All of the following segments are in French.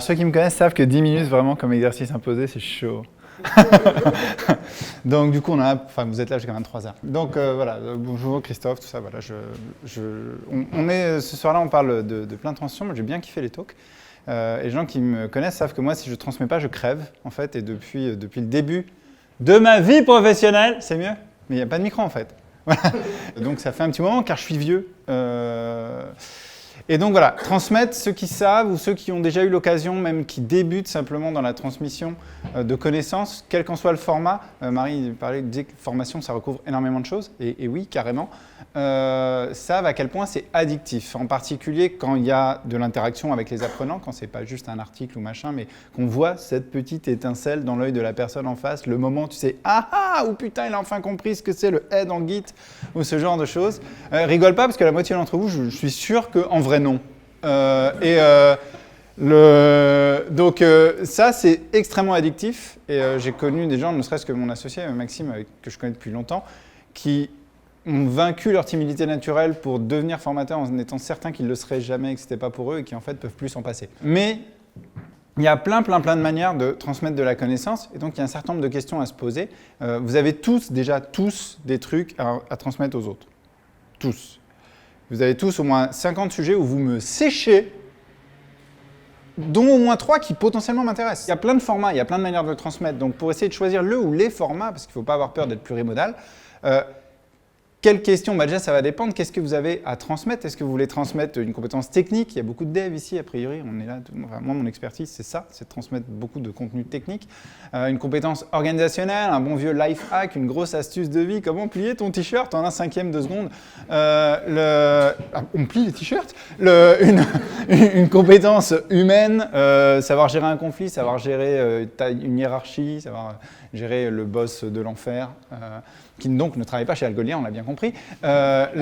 Ceux qui me connaissent savent que 10 minutes vraiment comme exercice imposé, c'est chaud. Donc du coup, vous êtes là jusqu'à 23 h. Donc voilà, bonjour Christophe, tout ça. Voilà, on est ce soir-là, on parle de plein de transitions. Moi, j'ai bien kiffé les talks. Et les gens qui me connaissent savent que moi, si je transmets pas, je crève en fait. Et depuis le début de ma vie professionnelle, c'est mieux. Mais il n'y a pas de micro en fait. Voilà. Donc ça fait un petit moment car je suis vieux. Et donc voilà, transmettre ceux qui savent ou ceux qui ont déjà eu l'occasion, même qui débutent simplement dans la transmission de connaissances, quel qu'en soit le format. Marie disait que formation, ça recouvre énormément de choses, et oui, carrément. Savent à quel point c'est addictif, en particulier quand il y a de l'interaction avec les apprenants, quand c'est pas juste un article ou machin, mais qu'on voit cette petite étincelle dans l'œil de la personne en face, le moment où tu sais « Ah, ou putain, il a enfin compris ce que c'est le head en Git » ou ce genre de choses. Rigole pas, parce que la moitié d'entre vous, je suis sûr qu'en vrai, non. Donc ça, c'est extrêmement addictif. Et j'ai connu des gens, ne serait-ce que mon associé, Maxime, que je connais depuis longtemps, qui ont vaincu leur timidité naturelle pour devenir formateurs en étant certains qu'ils ne le seraient jamais et que ce n'était pas pour eux et qui en fait peuvent plus s'en passer. Mais il y a plein de manières de transmettre de la connaissance et donc il y a un certain nombre de questions à se poser. Vous avez déjà tous des trucs à transmettre aux autres. Tous. Vous avez tous au moins 50 sujets où vous me séchez, dont au moins 3 qui potentiellement m'intéressent. Il y a plein de formats, il y a plein de manières de le transmettre. Donc pour essayer de choisir le ou les formats, parce qu'il ne faut pas avoir peur d'être plurimodal, quelles questions? Déjà, ça va dépendre. Qu'est-ce que vous avez à transmettre? Est-ce que vous voulez transmettre une compétence technique? Il y a beaucoup de devs ici, a priori. On est là. Enfin, moi, mon expertise, c'est ça, c'est de transmettre beaucoup de contenu technique. Une compétence organisationnelle, un bon vieux life hack, une grosse astuce de vie. Comment plier ton t-shirt en un cinquième de seconde? On plie les t-shirts. Une compétence humaine, savoir gérer un conflit, savoir gérer une hiérarchie, savoir gérer le boss de l'enfer. Qui donc ne travaille pas chez Algolien, on l'a bien compris, de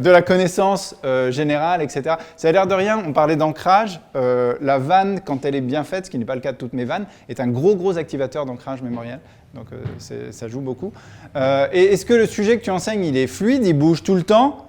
la connaissance générale, etc. Ça a l'air de rien, on parlait d'ancrage. La vanne, quand elle est bien faite, ce qui n'est pas le cas de toutes mes vannes, est un gros activateur d'ancrage mémoriel. Donc ça joue beaucoup. Et est-ce que le sujet que tu enseignes, il est fluide, il bouge tout le temps?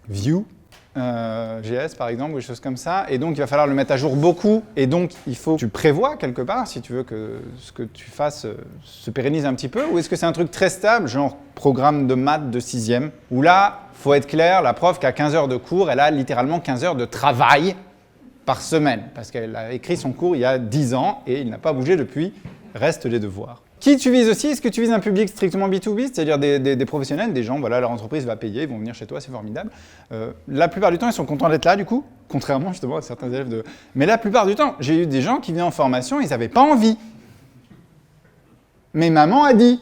View. GS par exemple, ou des choses comme ça, et donc il va falloir le mettre à jour beaucoup, et donc il faut que tu prévois quelque part, si tu veux que ce que tu fasses se pérennise un petit peu, ou est-ce que c'est un truc très stable, genre programme de maths de 6e, où là, faut être clair, la prof qui a 15 heures de cours, elle a littéralement 15 heures de travail par semaine, parce qu'elle a écrit son cours il y a 10 ans, et il n'a pas bougé depuis, reste les devoirs. Qui tu vises aussi? Est-ce que tu vises un public strictement B2B, c'est-à-dire des professionnels, des gens, voilà, leur entreprise va payer, ils vont venir chez toi, c'est formidable. La plupart du temps, ils sont contents d'être là, du coup, contrairement justement à certains élèves de... Mais la plupart du temps, j'ai eu des gens qui venaient en formation, ils n'avaient pas envie. Mais maman a dit.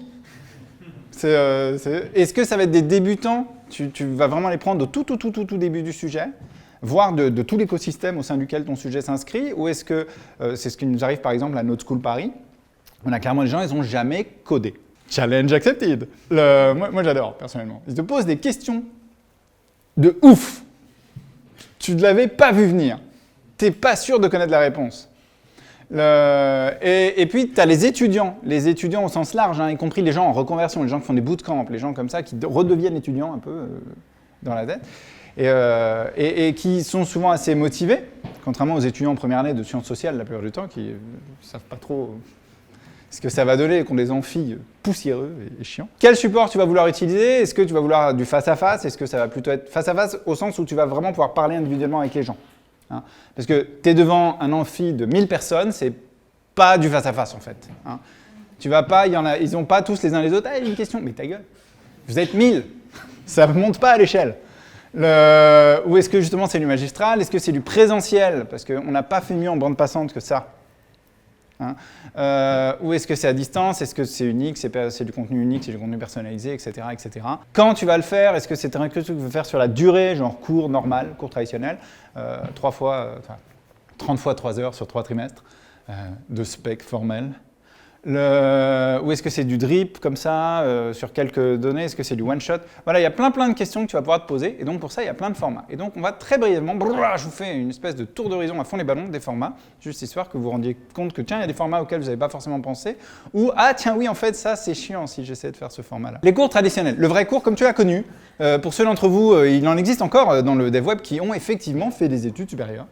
Est-ce que ça va être des débutants? Tu vas vraiment les prendre au tout début du sujet, voire de tout l'écosystème au sein duquel ton sujet s'inscrit, ou est-ce que c'est ce qui nous arrive par exemple à Node School Paris? On a carrément des gens, ils n'ont jamais codé. Challenge accepted. Moi j'adore, personnellement. Ils te posent des questions de ouf. Tu ne l'avais pas vu venir. Tu n'es pas sûr de connaître la réponse. Et puis, tu as les étudiants au sens large, hein, y compris les gens en reconversion, les gens qui font des bootcamps, les gens comme ça, qui redeviennent étudiants un peu dans la tête, et qui sont souvent assez motivés, contrairement aux étudiants en première année de sciences sociales, la plupart du temps, qui ne savent pas trop ce que ça va donner, qu'on des amphis poussiéreux et chiants. Quel support tu vas vouloir utiliser? Est-ce que tu vas vouloir du face-à-face? Est-ce que ça va plutôt être face-à-face au sens où tu vas vraiment pouvoir parler individuellement avec les gens, hein? Parce que tu es devant un amphi de 1000 personnes, c'est pas du face-à-face en fait, hein. Tu vas pas, ils n'ont pas tous les uns les autres, ah, j'ai une question, mais ta gueule, vous êtes 1000, ça ne monte pas à l'échelle. Ou est-ce que justement c'est du magistral? Est-ce que c'est du présentiel? Parce qu'on n'a pas fait mieux en bande passante que ça. Hein, ou est-ce que c'est à distance? Est-ce que c'est unique? C'est du contenu unique, c'est du contenu personnalisé, etc., etc. Quand tu vas le faire, est-ce que c'est un truc que tu veux faire sur la durée, genre cours normal, cours traditionnel, 30 fois 3 heures sur 3 trimestres, de spec formel, Ou est-ce que c'est du drip comme ça, sur quelques données? Est-ce que c'est du one-shot? Voilà, il y a plein de questions que tu vas pouvoir te poser. Et donc pour ça, il y a plein de formats. Et donc on va très brièvement, je vous fais une espèce de tour d'horizon à fond les ballons des formats, juste histoire que vous vous rendiez compte que tiens, il y a des formats auxquels vous n'avez pas forcément pensé. Ou ah tiens oui, en fait ça c'est chiant si j'essaie de faire ce format-là. Les cours traditionnels. Le vrai cours comme tu l'as connu. Pour ceux d'entre vous, il en existe encore dans le dev web qui ont effectivement fait des études supérieures.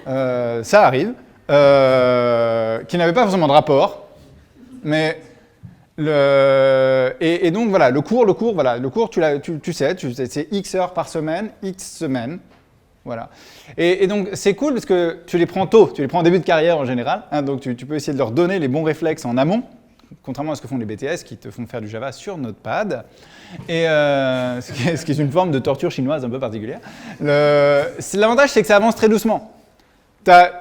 Ça arrive. Qui n'avaient pas forcément de rapport. Mais et donc voilà, le cours, tu sais, c'est X heures par semaine, X semaines, voilà. Et donc c'est cool parce que tu les prends tôt, tu les prends en début de carrière en général, hein, donc tu peux essayer de leur donner les bons réflexes en amont, contrairement à ce que font les BTS qui te font faire du Java sur Notepad, et ce qui est une forme de torture chinoise un peu particulière. L'avantage c'est que ça avance très doucement. T'as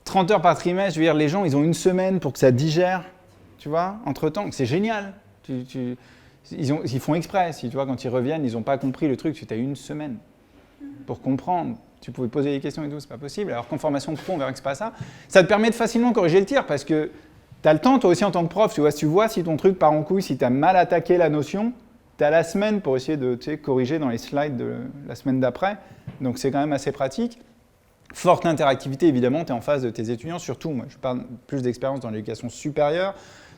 30 heures par trimestre, je veux dire, les gens, ils ont une semaine pour que ça digère, tu vois, entre-temps, c'est génial. Ils font exprès, tu vois, quand ils reviennent, ils n'ont pas compris le truc, tu as une semaine pour comprendre. Tu pouvais poser des questions et tout, c'est pas possible. Alors qu'en formation pro, on verra que c'est pas ça. Ça te permet de facilement corriger le tir, parce que tu as le temps, toi aussi, en tant que prof, tu vois si ton truc part en couille, si tu as mal attaqué la notion, tu as la semaine pour essayer de corriger dans les slides de la semaine d'après. Donc c'est quand même assez pratique. Forte interactivité, évidemment, tu es en face de tes étudiants, surtout, moi je parle plus d'expérience dans l'éducation supérieure,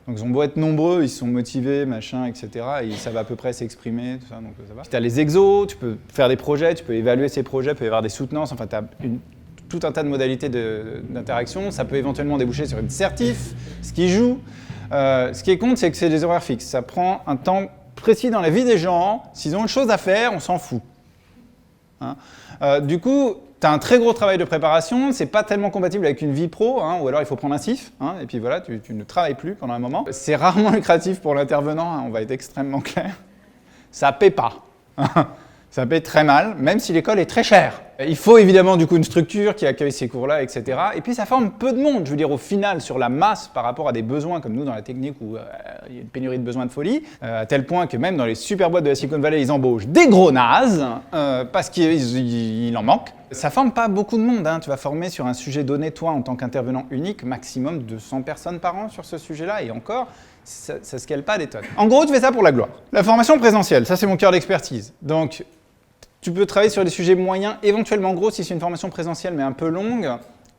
donc ils ont beau être nombreux, ils sont motivés, machin, etc., et ils savent à peu près s'exprimer, tout ça, donc ça va. Tu as les exos, tu peux faire des projets, tu peux évaluer ces projets, il peut y avoir des soutenances, enfin tu as tout un tas de modalités d'interaction, ça peut éventuellement déboucher sur une certif, ce qui joue. Ce qui est compte, c'est que c'est des horaires fixes, ça prend un temps précis dans la vie des gens, s'ils ont une chose à faire, on s'en fout. Hein. Du coup, tu as un très gros travail de préparation, c'est pas tellement compatible avec une vie pro, hein, ou alors il faut prendre un CIF, hein, et puis voilà, tu ne travailles plus pendant un moment. C'est rarement lucratif pour l'intervenant, hein, on va être extrêmement clair. Ça paie pas. Ça paie très mal, même si l'école est très chère. Il faut évidemment du coup une structure qui accueille ces cours-là, etc. Et puis ça forme peu de monde, je veux dire au final, sur la masse par rapport à des besoins comme nous dans la technique où il y a une pénurie de besoins de folie, à tel point que même dans les super boîtes de la Silicon Valley, ils embauchent des gros nazes parce qu'il en manque. Ça forme pas beaucoup de monde, hein. Tu vas former sur un sujet donné, toi, en tant qu'intervenant unique, maximum 200 personnes par an sur ce sujet-là, et encore, ça ne scale pas des tonnes. En gros, tu fais ça pour la gloire. La formation présentielle, ça c'est mon cœur d'expertise. Donc, tu peux travailler sur des sujets moyens, éventuellement gros si c'est une formation présentielle mais un peu longue,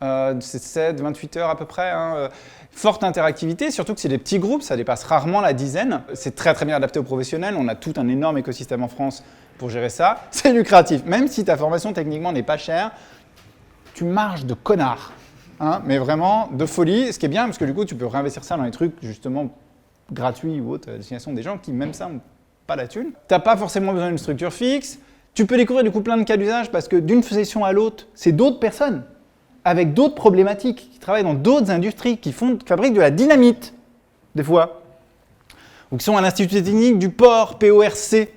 c'est 7, 28 heures à peu près. Hein. Forte interactivité, surtout que c'est des petits groupes, ça dépasse rarement la dizaine. C'est très très bien adapté aux professionnels, on a tout un énorme écosystème en France pour gérer ça. C'est lucratif, même si ta formation techniquement n'est pas chère, tu marches de connard, hein, mais vraiment de folie, ce qui est bien parce que du coup tu peux réinvestir ça dans les trucs justement gratuits ou autres à destination des gens qui même ça n'ont pas la thune. Tu n'as pas forcément besoin d'une structure fixe. Tu peux découvrir du coup plein de cas d'usage parce que d'une session à l'autre, c'est d'autres personnes avec d'autres problématiques qui travaillent dans d'autres industries, qui fabriquent de la dynamite, des fois, ou qui sont à l'Institut technique du port, PORC,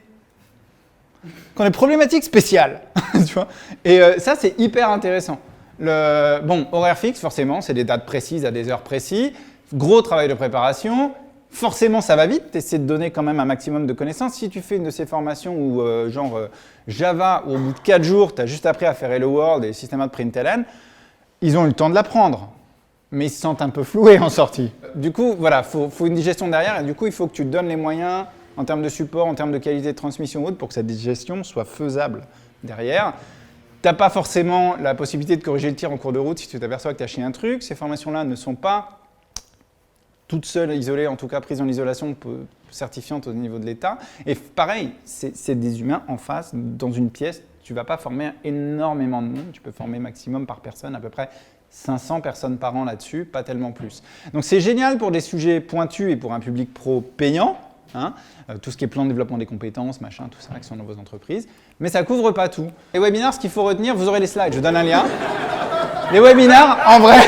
qui ont des problématiques spéciales. Tu vois. Et ça, c'est hyper intéressant. Bon, horaire fixe, forcément, c'est des dates précises à des heures précises, gros travail de préparation. Forcément, ça va vite, tu essaies de donner quand même un maximum de connaissances. Si tu fais une de ces formations où, Java, où au bout de 4 jours, tu as juste appris à faire Hello World et système de println, ils ont eu le temps de l'apprendre, mais ils se sentent un peu floués en sortie. Du coup, voilà, faut une digestion derrière, et du coup, il faut que tu te donnes les moyens en termes de support, en termes de qualité de transmission haute, pour que cette digestion soit faisable derrière. Tu n'as pas forcément la possibilité de corriger le tir en cours de route si tu t'aperçois que tu as chié un truc. Ces formations-là ne sont pas toutes seules, isolées, en tout cas prises en isolation certifiante au niveau de l'État. Et pareil, c'est des humains en face, dans une pièce. Tu ne vas pas former énormément de monde, tu peux former maximum par personne, à peu près 500 personnes par an là-dessus, pas tellement plus. Donc c'est génial pour des sujets pointus et pour un public pro payant, hein, tout ce qui est plan de développement des compétences, machin, tout ça qui sont dans vos entreprises, mais ça ne couvre pas tout. Les webinaires, ce qu'il faut retenir, vous aurez les slides, je donne un lien. Les webinaires, en vrai,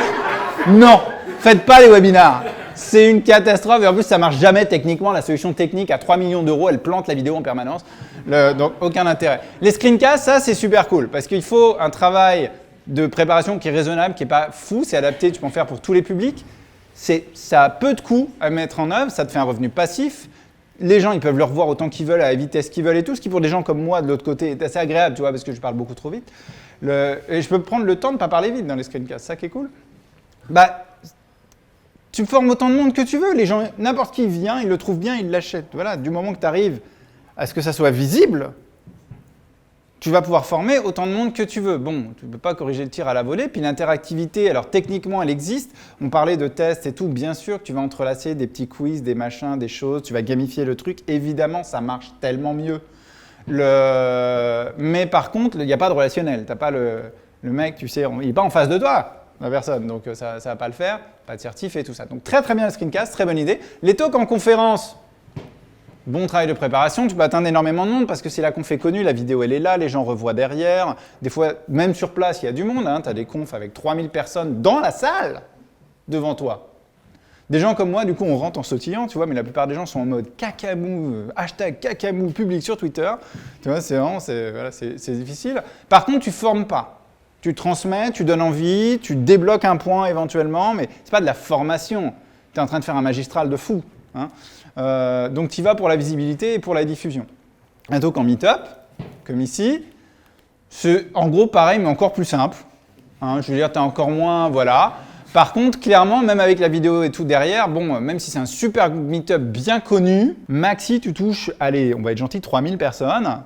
non, faites pas les webinaires. C'est une catastrophe et en plus ça marche jamais techniquement. La solution technique à 3 millions d'euros, elle plante la vidéo en permanence. Donc aucun intérêt. Les screencasts, ça c'est super cool parce qu'il faut un travail de préparation qui est raisonnable, qui n'est pas fou, c'est adapté, tu peux en faire pour tous les publics. Ça a peu de coûts à mettre en œuvre, ça te fait un revenu passif. Les gens ils peuvent le revoir autant qu'ils veulent, à la vitesse qu'ils veulent et tout, ce qui pour des gens comme moi de l'autre côté est assez agréable, tu vois, parce que je parle beaucoup trop vite. Et je peux prendre le temps de ne pas parler vite dans les screencasts, ça qui est cool. Tu formes autant de monde que tu veux. Les gens, n'importe qui vient, il le trouve bien, il l'achète. Voilà, du moment que tu arrives à ce que ça soit visible, tu vas pouvoir former autant de monde que tu veux. Bon, tu ne peux pas corriger le tir à la volée. Puis l'interactivité, alors techniquement, elle existe. On parlait de tests et tout. Bien sûr que tu vas entrelacer des petits quiz, des machins, des choses. Tu vas gamifier le truc. Évidemment, ça marche tellement mieux. Mais par contre, il n'y a pas de relationnel. Tu n'as pas le mec, tu sais, il n'est pas en face de toi, la personne. Donc ça ne va pas le faire. Pas de certif et tout ça. Donc très très bien le screencast, très bonne idée. Les talks en conférence. Bon travail de préparation, tu peux atteindre énormément de monde parce que c'est la conf est connue, la vidéo elle est là, les gens revoient derrière. Des fois, même sur place, il y a du monde. Hein, tu as des confs avec 3000 personnes dans la salle devant toi. Des gens comme moi, du coup, on rentre en sautillant, tu vois, mais la plupart des gens sont en mode cacamou, hashtag cacamou public sur Twitter. Tu vois, c'est vraiment, c'est difficile. Par contre, tu ne formes pas. Tu transmets, tu donnes envie, tu débloques un point éventuellement, mais ce n'est pas de la formation. Tu es en train de faire un magistral de fou. Hein. Donc tu y vas pour la visibilité et pour la diffusion. Un talk en meet-up, comme ici, c'est en gros pareil, mais encore plus simple. Hein, je veux dire, tu as encore moins, voilà. Par contre, clairement, même avec la vidéo et tout derrière, bon, même si c'est un super meet-up bien connu, maxi, tu touches, allez, on va être gentil, 3000 personnes.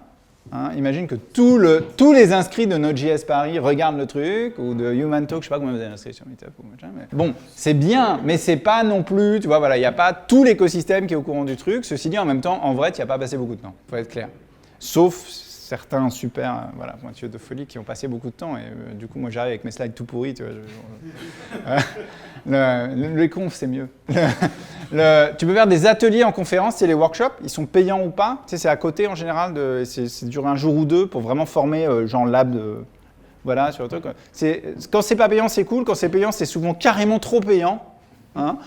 Hein, imagine que tous les inscrits de Node.js Paris regardent le truc, ou de Human Talk, je sais pas combien vous avez inscrits sur Meetup ou machin, mais bon, c'est bien, mais c'est pas non plus, tu vois, voilà, il n'y a pas tout l'écosystème qui est au courant du truc. Ceci dit, en même temps, en vrai, tu n'y as pas passé beaucoup de temps, faut être clair. Sauf certains super, voilà, pointilleux de folie qui ont passé beaucoup de temps, et du coup, moi, j'arrive avec mes slides tout pourris, tu vois. Les confs, c'est mieux. Tu peux faire des ateliers en conférence, c'est les workshops, ils sont payants ou pas. Tu sais, c'est à côté en général, c'est dure un jour ou deux pour vraiment former genre lab, voilà, sur le truc. Quand c'est pas payant, c'est cool. Quand c'est payant, c'est souvent carrément trop payant. Hein.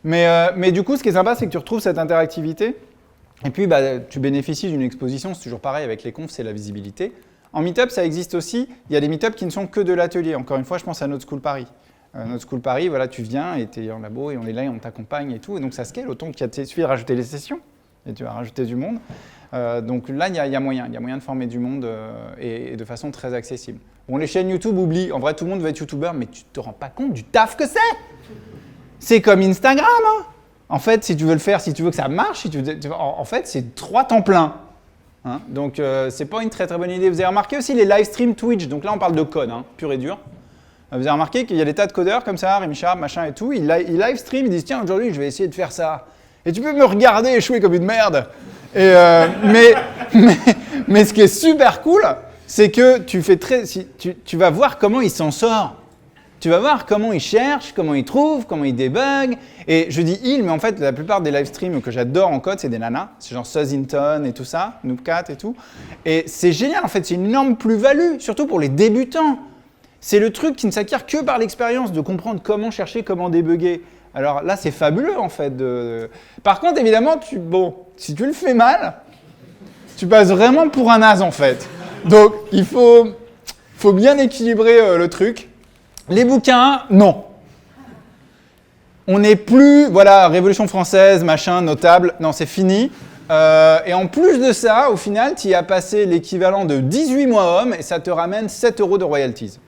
Mais du coup, ce qui est sympa, c'est que tu retrouves cette interactivité. Et puis, bah, tu bénéficies d'une exposition. C'est toujours pareil avec les confs, c'est la visibilité. En Meetup, ça existe aussi. Il y a des Meetups qui ne sont que de l'atelier. Encore une fois, je pense à Node School Paris. Node School Paris, voilà, tu viens et tu es en labo et on est là et on t'accompagne et tout. Et donc ça scale autant qu'il suffit de rajouter les sessions et tu vas rajouter du monde. Donc là, il y a moyen de former du monde et de façon très accessible. Bon, les chaînes YouTube, oublie. En vrai, tout le monde veut être youtubeur, mais tu te rends pas compte du taf que c'est. C'est comme Instagram. Hein. En fait, si tu veux le faire, si tu veux que ça marche, en fait, c'est 3 temps plein. Hein. Donc, c'est pas une très très bonne idée. Vous avez remarqué aussi les live streams Twitch. Donc là, on parle de code, hein, pur et dur. Vous avez remarqué qu'il y a des tas de codeurs comme ça, Rémi Sharp, machin et tout, ils live stream, ils disent tiens aujourd'hui je vais essayer de faire ça. Et tu peux me regarder échouer comme une merde. Et, mais ce qui est super cool, c'est que tu vas voir comment il s'en sort. Tu vas voir comment il cherche, comment il trouve, comment il débug. Et je dis mais en fait la plupart des live streams que j'adore en code, c'est des nanas. C'est genre Suzinton et tout ça, Noobcat et tout. Et c'est génial en fait, c'est une énorme plus-value, surtout pour les débutants. C'est le truc qui ne s'acquiert que par l'expérience de comprendre comment chercher, comment débugger. Alors là, c'est fabuleux en fait. Par contre, évidemment, si tu le fais mal, tu passes vraiment pour un naze en fait. Donc, il faut bien équilibrer le truc. Les bouquins, non. On n'est plus, voilà, Révolution française, machin, notable. Non, c'est fini. Et en plus de ça, au final, tu y as passé l'équivalent de 18 mois hommes et ça te ramène 7 € de royalties.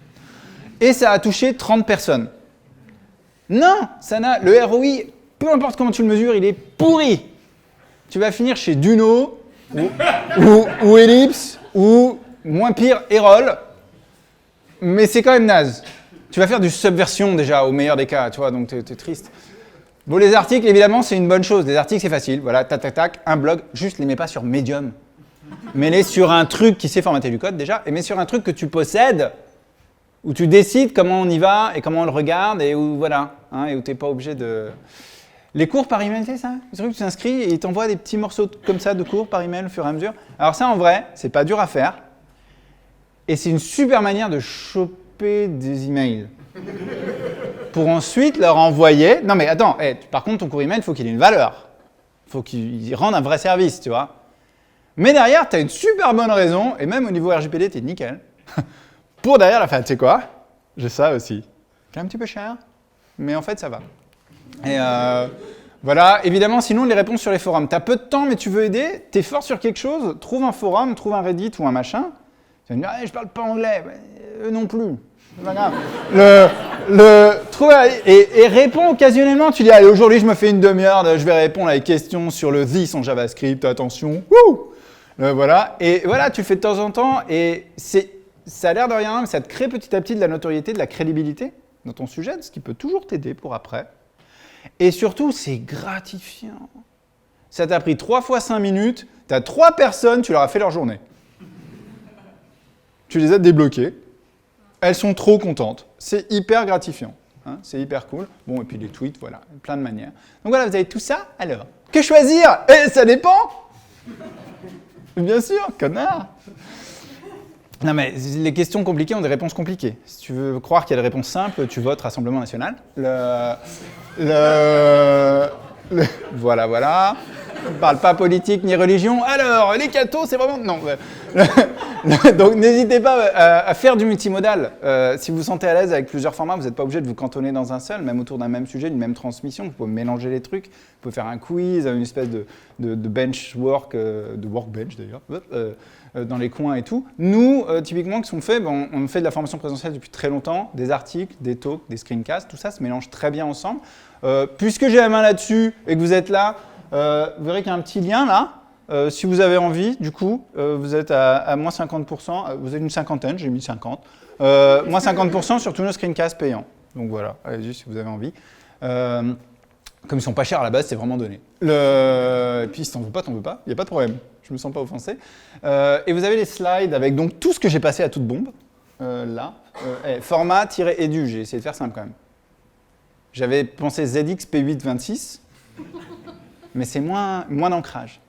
Et ça a touché 30 personnes. Non, le ROI, peu importe comment tu le mesures, il est pourri. Tu vas finir chez Duno, ou Ellipse, ou moins pire, Erol, mais c'est quand même naze. Tu vas faire du subversion déjà, au meilleur des cas, tu vois, donc t'es triste. Bon, les articles, évidemment, c'est une bonne chose. Les articles, c'est facile, voilà, tac, tac, tac, un blog, juste les mets pas sur Medium. Mets-les sur un truc qui sait formater du code déjà, et mets sur un truc que tu possèdes, où tu décides comment on y va et comment on le regarde et où voilà, hein, et où tu n'es pas obligé de... Les cours par email, c'est ça? Le truc, tu t'inscris et ils t'envoient des petits morceaux comme ça de cours par email au fur et à mesure. Alors ça, en vrai, c'est pas dur à faire. Et c'est une super manière de choper des emails. Pour ensuite leur envoyer... Non mais attends, par contre, ton cours email, il faut qu'il ait une valeur. Il faut qu'il rende un vrai service, tu vois. Mais derrière, tu as une super bonne raison, et même au niveau RGPD, tu es nickel. Pour derrière la fin, tu sais quoi? J'ai ça aussi. C'est un petit peu cher, mais en fait, ça va. Et voilà, évidemment, sinon, les réponses sur les forums. Tu as peu de temps, mais tu veux aider, tu es fort sur quelque chose, trouve un forum, trouve un Reddit ou un machin. Tu vas me dire, je parle pas anglais. Eux non plus. C'est pas grave. Et réponds occasionnellement. Tu dis, allez, aujourd'hui, je me fais une demi-heure, je vais répondre à des questions sur le this en JavaScript, attention. Wouh voilà. Et voilà, tu le fais de temps en temps, et ça a l'air de rien, mais ça te crée petit à petit de la notoriété, de la crédibilité dans ton sujet, ce qui peut toujours t'aider pour après. Et surtout, c'est gratifiant. Ça t'a pris 3 fois 5 minutes, tu as 3 personnes, tu leur as fait leur journée. Tu les as débloquées. Elles sont trop contentes. C'est hyper gratifiant. Hein, c'est hyper cool. Bon, et puis les tweets, voilà, plein de manières. Donc voilà, vous avez tout ça. Alors, que choisir? Eh, ça dépend. Bien sûr, connard. Non mais les questions compliquées ont des réponses compliquées. Si tu veux croire qu'il y a des réponses simples, tu votes Rassemblement National. Voilà. On ne parle pas politique ni religion. Alors, les cathos, c'est vraiment... Non. Donc, n'hésitez pas à faire du multimodal. Si vous vous sentez à l'aise avec plusieurs formats, vous n'êtes pas obligé de vous cantonner dans un seul, même autour d'un même sujet, d'une même transmission. Vous pouvez mélanger les trucs. Vous pouvez faire un quiz, une espèce de benchwork, de workbench d'ailleurs, dans les coins et tout. Nous, typiquement, qu'est-ce qu'on fait? On fait de la formation présentielle depuis très longtemps, des articles, des talks, des screencasts, tout ça se mélange très bien ensemble. Puisque j'ai la main là-dessus et que vous êtes là, vous verrez qu'il y a un petit lien là. Si vous avez envie, du coup, vous êtes à moins 50%, vous êtes une cinquantaine, j'ai mis 50, moins 50% sur tous nos screencasts payants. Donc voilà, allez-y si vous avez envie. Comme ils sont pas chers à la base, c'est vraiment donné. Et puis si t'en veux pas, il n'y a pas de problème. Je me sens pas offensé. Et vous avez les slides avec donc tout ce que j'ai passé à toute bombe, là. Format-edu, j'ai essayé de faire simple quand même. J'avais pensé ZX P826, mais c'est moins d'ancrage.